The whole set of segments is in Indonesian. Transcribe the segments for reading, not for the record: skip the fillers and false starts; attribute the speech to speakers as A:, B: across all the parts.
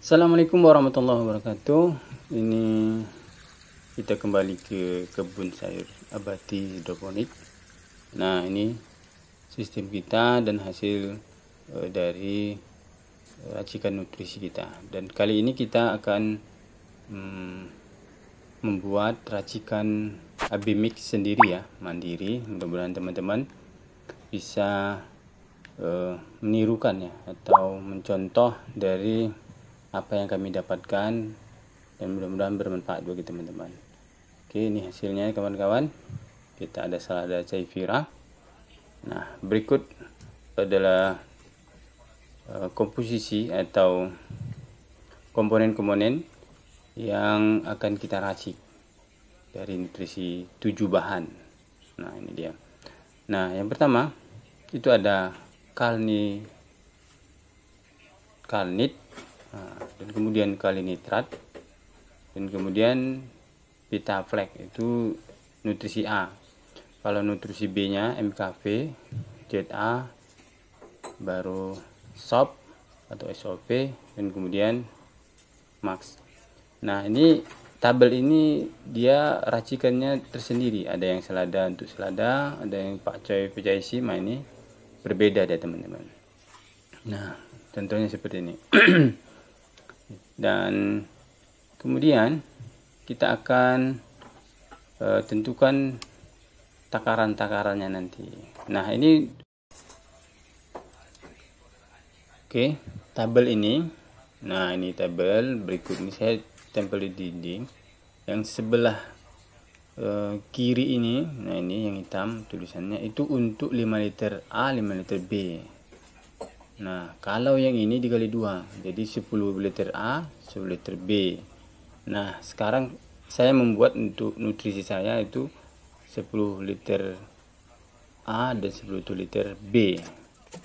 A: Assalamualaikum warahmatullahi wabarakatuh. Ini kita kembali ke kebun sayur abadi hidroponik. Nah, ini sistem kita dan hasil dari racikan nutrisi kita. Dan kali ini kita akan membuat racikan AB mix sendiri ya, mandiri. Mudah-mudahan teman-teman bisa menirukan ya, atau mencontoh dari apa yang kami dapatkan, dan mudah-mudahan bermanfaat bagi teman-teman. Oke, ini hasilnya kawan-kawan. Kita ada selada caifira. Nah, berikut adalah komposisi atau komponen-komponen yang akan kita racik dari nutrisi 7 bahan. Nah, ini dia. Nah, yang pertama itu ada kalnit, dan kemudian kalinitrat, dan kemudian Vitaflex itu nutrisi A. Kalau nutrisi B nya MKV, ZA, baru SOP atau SOP, dan kemudian Max. Nah, ini tabel ini dia racikannya tersendiri. Ada yang selada untuk selada, ada yang pakcoy PCIC. Nah, ini berbeda ya teman-teman. Nah, contohnya seperti ini. Dan kemudian kita akan tentukan takaran-takarannya nanti. Nah, ini oke, tabel ini. Nah, ini tabel berikut ini saya tempel di dinding. Yang sebelah kiri ini, nah ini yang hitam tulisannya itu untuk 5 liter A, 5 liter B. Nah, kalau yang ini dikali 2, jadi 10 liter A, 10 liter B. Nah, sekarang saya membuat untuk nutrisi saya itu 10 liter A dan 10 liter B.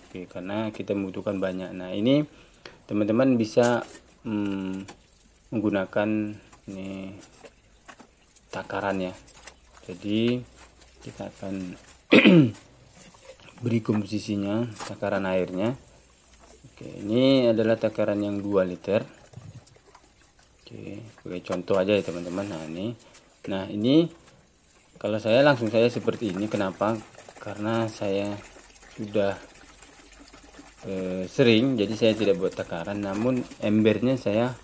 A: Oke, karena kita membutuhkan banyak. Nah, ini teman-teman bisa menggunakan ini takarannya. Jadi kita akan beri komposisinya, takaran airnya. Oke, ini adalah takaran yang 2 liter. Oke, sebagai contoh aja ya teman-teman. Nah ini kalau saya langsung saya seperti ini. Kenapa? Karena saya sudah sering, jadi saya tidak buat takaran, namun embernya saya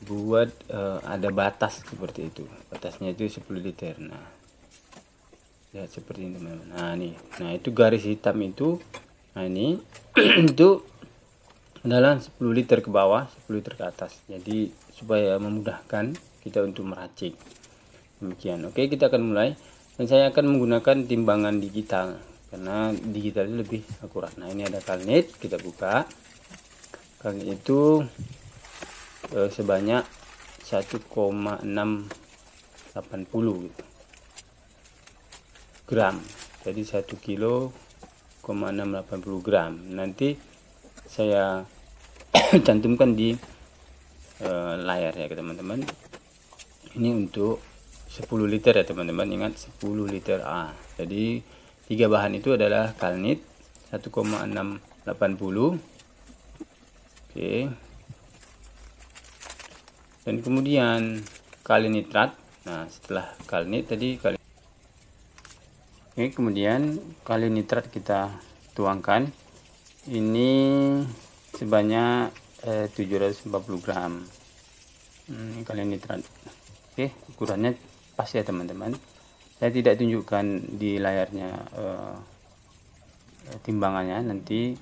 A: buat ada batas seperti itu. Batasnya itu 10 liter. Nah, lihat seperti ini teman-teman. Nah itu garis hitam itu. Nah ini itu adalah 10 liter ke bawah, 10 liter ke atas. Jadi supaya memudahkan kita untuk meracik. Demikian. Oke, kita akan mulai. Dan saya akan menggunakan timbangan digital karena digital itu lebih akurat. Nah, ini ada kalnit, kita buka. Kalnit itu sebanyak 1,680 gram. Jadi 1 kilo 680 gram. Nanti saya cantumkan di layar ya teman-teman. Ini untuk 10 liter ya teman-teman. Ingat 10 liter A. Jadi 3 bahan itu adalah kalnit 1,680. Oke. Dan kemudian kalinitrat. Nah, setelah kalnit tadi Oke, kemudian kalinitrat kita tuangkan. Ini sebanyak 740 gram. Kalinitrat. Oke, ukurannya pas ya teman-teman. Saya tidak tunjukkan di layarnya timbangannya, nanti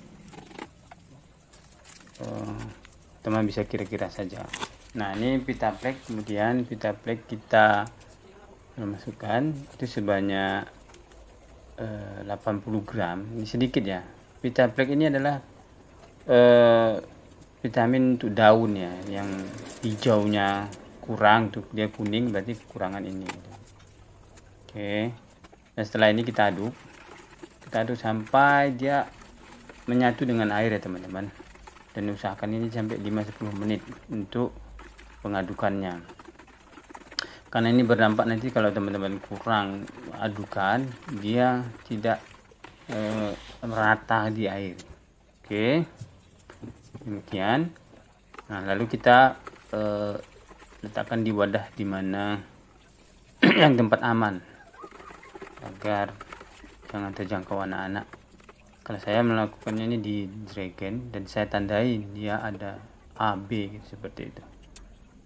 A: teman bisa kira-kira saja. Nah, ini Vitaflex, kemudian Vitaflex kita masukkan itu sebanyak 80 gram. Ini sedikit ya. Vitaflex ini adalah vitamin untuk daun ya, yang hijaunya kurang, tuh dia kuning, berarti kekurangan ini. Oke. Dan setelah ini kita aduk sampai dia menyatu dengan air ya teman-teman. Dan usahakan ini sampai 5-10 menit untuk pengadukannya. Karena ini berdampak nanti kalau teman-teman kurang adukan, dia tidak merata di air. Oke. Demikian. Nah, lalu kita letakkan di wadah di mana yang tempat aman agar jangan terjangkau anak-anak. Kalau saya melakukannya ini di jerigen dan saya tandai dia ada A, B gitu, seperti itu.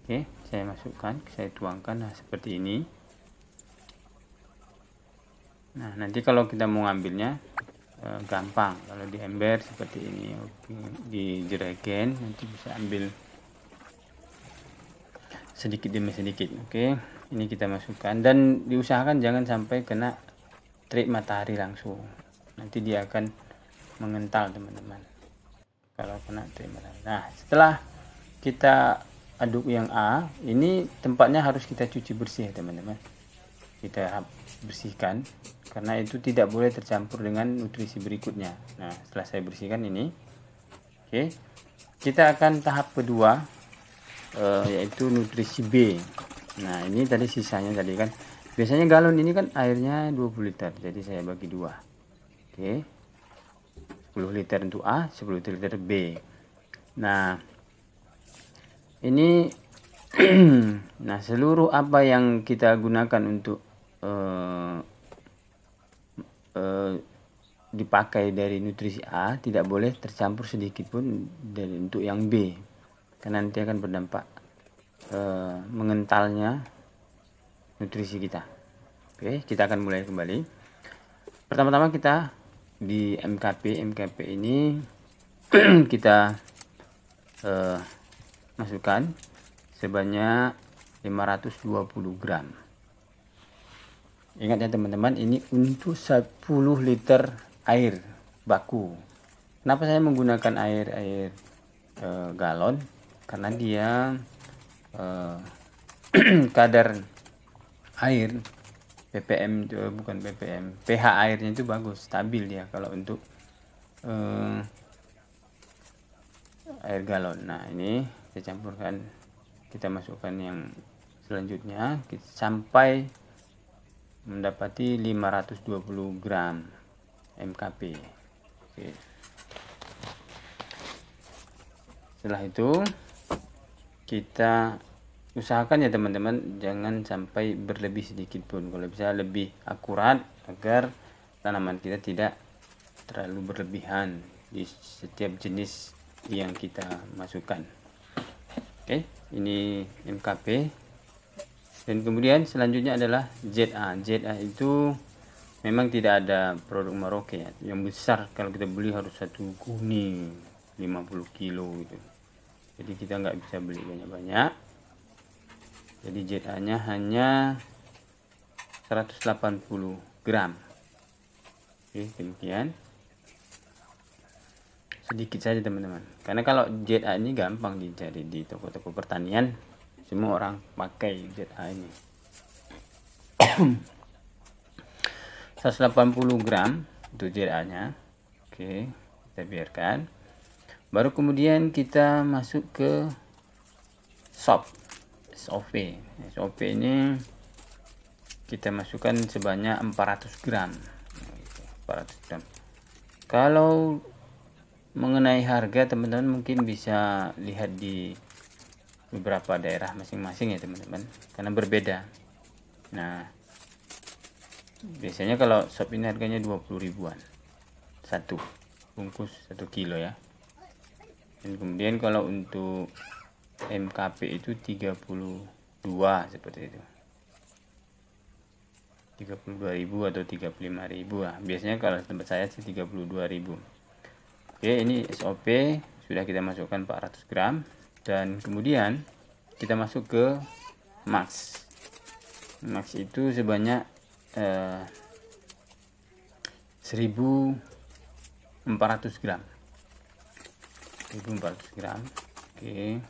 A: Oke, saya masukkan, saya tuangkan, nah seperti ini. Nah, nanti kalau kita mau ngambilnya gampang. Kalau di ember seperti ini. Oke, di jerigen nanti bisa ambil sedikit demi sedikit. Oke, ini kita masukkan dan diusahakan jangan sampai kena terik matahari langsung, nanti dia akan mengental teman-teman kalau kena terik matahari. Nah, setelah kita aduk yang A, ini tempatnya harus kita cuci bersih ya teman-teman, kita bersihkan karena itu tidak boleh tercampur dengan nutrisi berikutnya. Nah, setelah saya bersihkan ini, oke, kita akan tahap kedua, yaitu nutrisi B. Nah, ini tadi sisanya tadi kan, biasanya galon ini kan airnya 20 liter, jadi saya bagi dua. Oke, 10 liter untuk A, 10 liter B. Nah, ini nah, seluruh apa yang kita gunakan untuk dipakai dari nutrisi A tidak boleh tercampur sedikit pun dari untuk yang B, karena nanti akan berdampak mengentalnya nutrisi kita. Oke, kita akan mulai kembali. Pertama-tama kita di MKP ini kita masukkan sebanyak 520 gram. Ingat ya teman-teman, ini untuk 10 liter air baku. Kenapa saya menggunakan air galon? Karena dia kadar air ppm, bukan ppm, pH airnya itu bagus, stabil ya kalau untuk air galon. Nah, ini saya campurkan, kita masukkan yang selanjutnya sampai mendapati 520 gram MKP. Oke. Setelah itu kita usahakan ya teman-teman, jangan sampai berlebih sedikit pun, kalau bisa lebih akurat agar tanaman kita tidak terlalu berlebihan di setiap jenis yang kita masukkan. Oke, ini MKP. Dan kemudian selanjutnya adalah ZA. ZA itu memang tidak ada produk Maroke ya. Yang besar kalau kita beli harus satu kuning 50 kilo gitu. Jadi kita nggak bisa beli banyak-banyak. Jadi ZA-nya hanya 180 gram. Oke, demikian. Sedikit saja teman-teman. Karena kalau ZA ini gampang dicari di toko-toko pertanian. Semua orang pakai ZA ini. 180 gram untuk ZA-nya. Oke, kita biarkan. Baru kemudian kita masuk ke SOP ini kita masukkan sebanyak 400 gram. 400 gram. Kalau mengenai harga teman-teman mungkin bisa lihat di beberapa daerah masing-masing ya teman-teman, karena berbeda. Nah, biasanya kalau SOP ini harganya 20 ribuan satu bungkus 1 kilo ya. Dan kemudian kalau untuk MKP itu 32 seperti itu, 32.000 atau 35.000 lah. Biasanya kalau tempat saya sih 32.000. Oke, ini SOP sudah kita masukkan 400 gram. Dan kemudian kita masuk ke Max itu sebanyak 1.400 gram. 1.400 gram. Oke,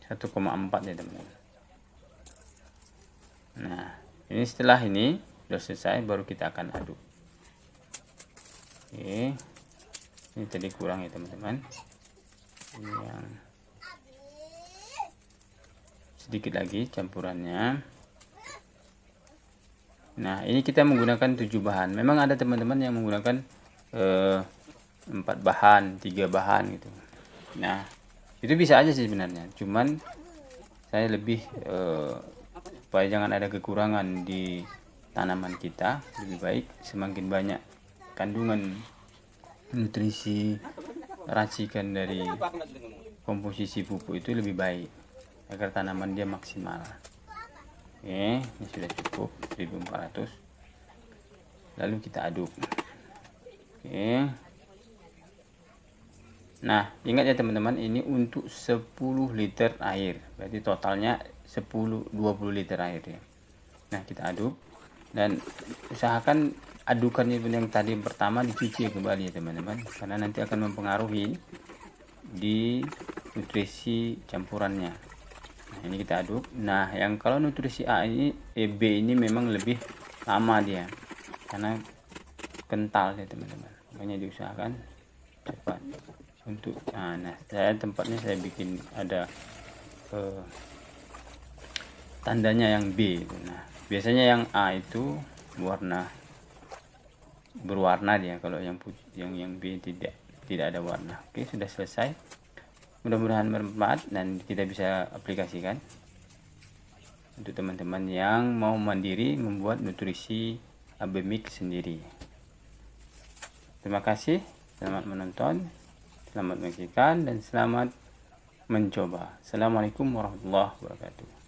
A: 1,4 ya teman-teman. Nah, ini setelah ini sudah selesai, baru kita akan aduk. Oke, ini tadi kurang ya teman-teman, ini yang sedikit lagi campurannya. Nah, ini kita menggunakan 7 bahan. Memang ada teman-teman yang menggunakan 4 bahan, 3 bahan gitu. Nah, Itu bisa aja sih sebenarnya, cuman saya lebih supaya jangan ada kekurangan di tanaman kita, lebih baik semakin banyak kandungan nutrisi racikan dari komposisi pupuk itu lebih baik agar tanaman dia maksimal. Oke, ini sudah cukup 1400. Lalu kita aduk. Oke. Nah, ingat ya teman-teman, ini untuk 10 liter air. Berarti totalnya 20 liter air ya. Nah, kita aduk dan usahakan adukannya yang tadi pertama dicuci kembali ya teman-teman, karena nanti akan mempengaruhi di nutrisi campurannya. Nah, ini kita aduk. Nah, yang kalau nutrisi A ini B ini memang lebih lama dia karena kental ya teman-teman, makanya diusahakan cepat untuk nah saya tempatnya saya bikin ada tandanya yang B itu. Nah, biasanya yang A itu berwarna dia, kalau yang putih, yang B tidak ada warna. Oke, sudah selesai. Mudah-mudahan bermanfaat dan kita bisa aplikasikan untuk teman-teman yang mau mandiri membuat nutrisi AB Mix sendiri. Terima kasih, selamat menonton, selamat menyaksikan, dan selamat mencoba. Assalamualaikum warahmatullahi wabarakatuh.